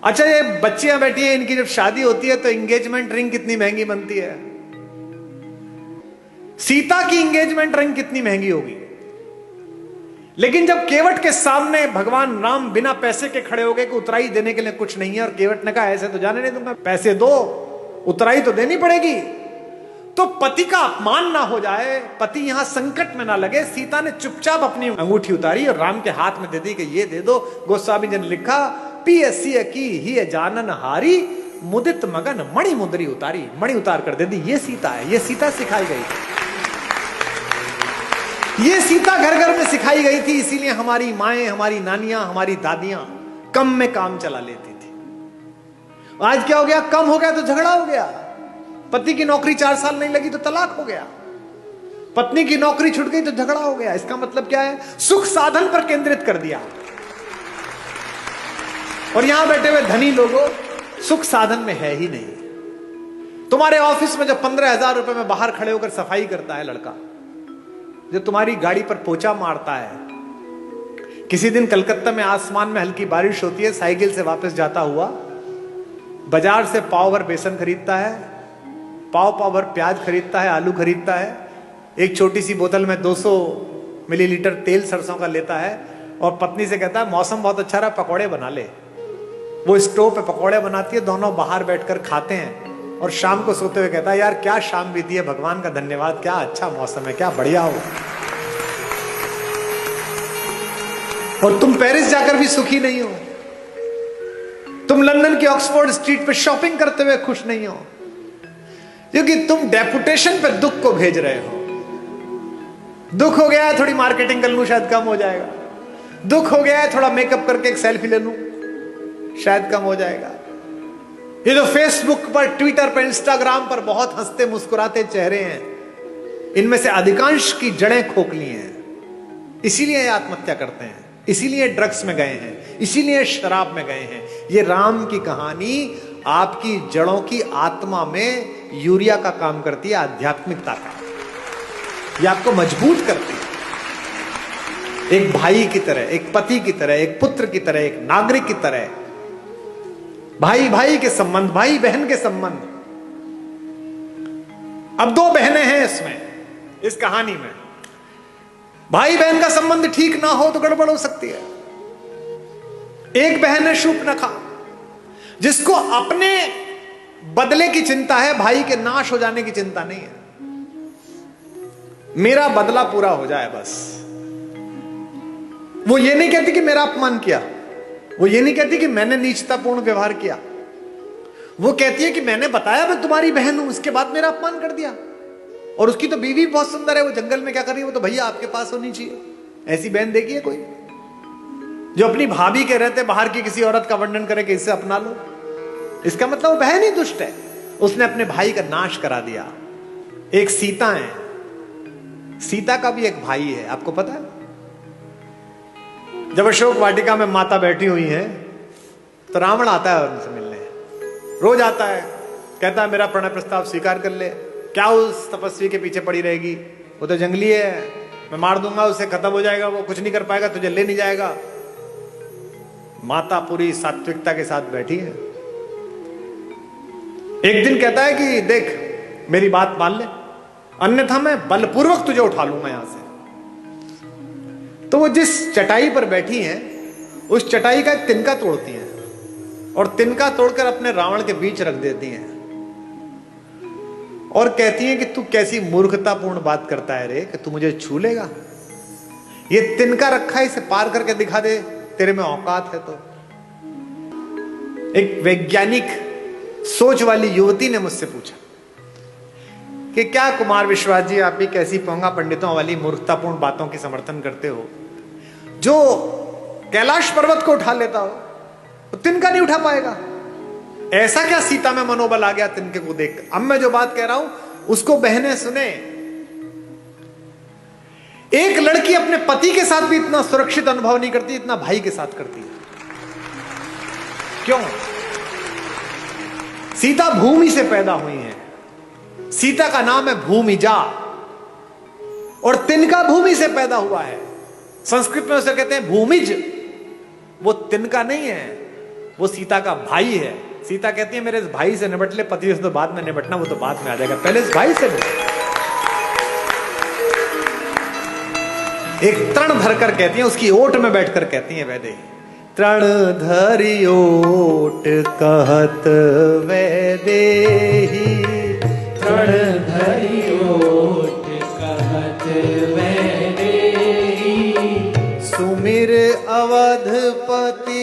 अच्छा, ये बच्चियां बैठी हैं, इनकी जब शादी होती है तो एंगेजमेंट रिंग कितनी महंगी बनती है। सीता की एंगेजमेंट रिंग कितनी महंगी होगी। लेकिन जब केवट के सामने भगवान राम बिना पैसे के खड़े हो गए कि उतराई देने के लिए कुछ नहीं है, और केवट ने कहा ऐसे तो जाने नहीं दूंगा, पैसे दो, उतराई तो देनी पड़ेगी। तो पति का अपमान ना हो जाए, पति यहां संकट में ना लगे, सीता ने चुपचाप अपनी अंगूठी उतारी और राम के हाथ में दे दी कि ये दे दो। गोस्वामी जी ने लिखा, पियसी की ही जानन हारी, मुदित मगन मणि मुद्री उतारी। मणि उतार कर दे दी। ये सीता है, ये सीता सिखाई गई थी, ये सीता घर घर में सिखाई गई थी। इसीलिए हमारी माएं, हमारी नानियां, हमारी दादियां कम में काम चला लेती थी। आज क्या हो गया, कम हो गया तो झगड़ा हो गया। पति की नौकरी 4 साल नहीं लगी तो तलाक हो गया, पत्नी की नौकरी छूट गई तो झगड़ा हो गया। इसका मतलब क्या है, सुख साधन पर केंद्रित कर दिया। और यहां बैठे हुए धनी लोगों, सुख साधन में है ही नहीं। तुम्हारे ऑफिस में जो 15,000 रुपए में बाहर खड़े होकर सफाई करता है लड़का, जो तुम्हारी गाड़ी पर पोछा मारता है, किसी दिन कलकत्ता में आसमान में हल्की बारिश होती है, साइकिल से वापस जाता हुआ बाजार से पाव भर बेसन खरीदता है, पाव भर प्याज खरीदता है, आलू खरीदता है, एक छोटी सी बोतल में 200 मिलीलीटर तेल सरसों का लेता है और पत्नी से कहता है मौसम बहुत अच्छा रहा, पकौड़े बना ले। वो स्टोव पे पकौड़े बनाती है, दोनों बाहर बैठकर खाते हैं और शाम को सोते हुए कहता है यार क्या शाम बीती है, भगवान का धन्यवाद, क्या अच्छा मौसम है, क्या बढ़िया हो। और तुम पेरिस जाकर भी सुखी नहीं हो, तुम लंदन की ऑक्सफोर्ड स्ट्रीट पे शॉपिंग करते हुए खुश नहीं हो, क्योंकि तुम डेपुटेशन पे दुख को भेज रहे हो। दुख हो गया है थोड़ी मार्केटिंग कर लूं शायद कम हो जाएगा, दुख हो गया है थोड़ा मेकअप करके एक सेल्फी ले लूं शायद कम हो जाएगा। ये जो फेसबुक पर, ट्विटर पर, इंस्टाग्राम पर बहुत हंसते मुस्कुराते चेहरे हैं, इनमें से अधिकांश की जड़ें खोखली हैं। इसीलिए ये आत्महत्या करते हैं, इसीलिए ड्रग्स में गए हैं, इसीलिए शराब में गए हैं। ये राम की कहानी आपकी जड़ों की आत्मा में यूरिया का काम करती है, आध्यात्मिकता का। ये आपको मजबूत करती है, एक भाई की तरह, एक पति की तरह, एक पुत्र की तरह, एक नागरिक की तरह। भाई भाई के संबंध, भाई बहन के संबंध। अब 2 बहनें हैं इसमें, इस कहानी में। भाई बहन का संबंध ठीक ना हो तो गड़बड़ हो सकती है। एक बहन है शूर्पणखा, जिसको अपने बदले की चिंता है, भाई के नाश हो जाने की चिंता नहीं है। मेरा बदला पूरा हो जाए बस। वो ये नहीं कहती कि मेरा अपमान किया, वो ये नहीं कहती कि मैंने नीचतापूर्ण व्यवहार किया, वो कहती है कि मैंने बताया मैं तुम्हारी बहन हूं, उसके बाद मेरा अपमान कर दिया। और उसकी तो बीवी बहुत सुंदर है, वो जंगल में क्या कर रही है, वो तो भैया आपके पास होनी चाहिए। ऐसी बहन देखी है कोई जो अपनी भाभी के रहते बाहर की किसी औरत का वर्णन करे कि इससे अपना लो? इसका मतलब वो बहन ही दुष्ट है, उसने अपने भाई का नाश करा दिया। एक सीता है, सीता का भी एक भाई है, आपको पता है? जब अशोक वाटिका में माता बैठी हुई है तो रावण आता है उनसे मिलने, रोज आता है, कहता है मेरा प्रणय प्रस्ताव स्वीकार कर ले। क्या उस तपस्वी के पीछे पड़ी रहेगी, वो तो जंगली है, मैं मार दूंगा उसे, खत्म हो जाएगा, वो कुछ नहीं कर पाएगा, तुझे ले नहीं जाएगा। माता पूरी सात्विकता के साथ बैठी है। एक दिन कहता है कि देख मेरी बात मान ले, अन्यथा मैं बलपूर्वक तुझे उठा लूंगा यहां से। तो वो जिस चटाई पर बैठी हैं, उस चटाई का एक तिनका तोड़ती हैं और तिनका तोड़कर अपने रावण के बीच रख देती हैं और कहती हैं कि तू कैसी मूर्खतापूर्ण बात करता है रे, कि तू मुझे छू लेगा? ये तिनका रखा है, इसे पार करके दिखा दे, तेरे में औकात है तो। एक वैज्ञानिक सोच वाली युवती ने मुझसे पूछा कि क्या कुमार विश्वास जी, आप भी कैसी पोंगा पंडितों वाली मूर्खतापूर्ण बातों की समर्थन करते हो? जो कैलाश पर्वत को उठा लेता हो तो तिनका नहीं उठा पाएगा। ऐसा क्या सीता में मनोबल आ गया तिनके को देख? अब मैं जो बात कह रहा हूं उसको बहनें सुने। एक लड़की अपने पति के साथ भी इतना सुरक्षित अनुभव नहीं करती इतना भाई के साथ करती है। क्यों? सीता भूमि से पैदा हुई है, सीता का नाम है भूमिजा, और तिनका भूमि से पैदा हुआ है। संस्कृत में उसे कहते हैं भूमिज। वो तिनका नहीं है, वो सीता का भाई है। सीता कहती है मेरे इस भाई से निपट ले, पति से तो बाद में निपटना, वो तो बाद में आ जाएगा, पहले इस भाई से निपट। एक तृण धरकर कहती है, उसकी ओट में बैठकर कहती है वैदेही, तृण धरि ओट कहत वैदेही, तृण धरि ओट कहत वैदेही, सुमिर अवधपति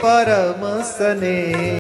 परम सने।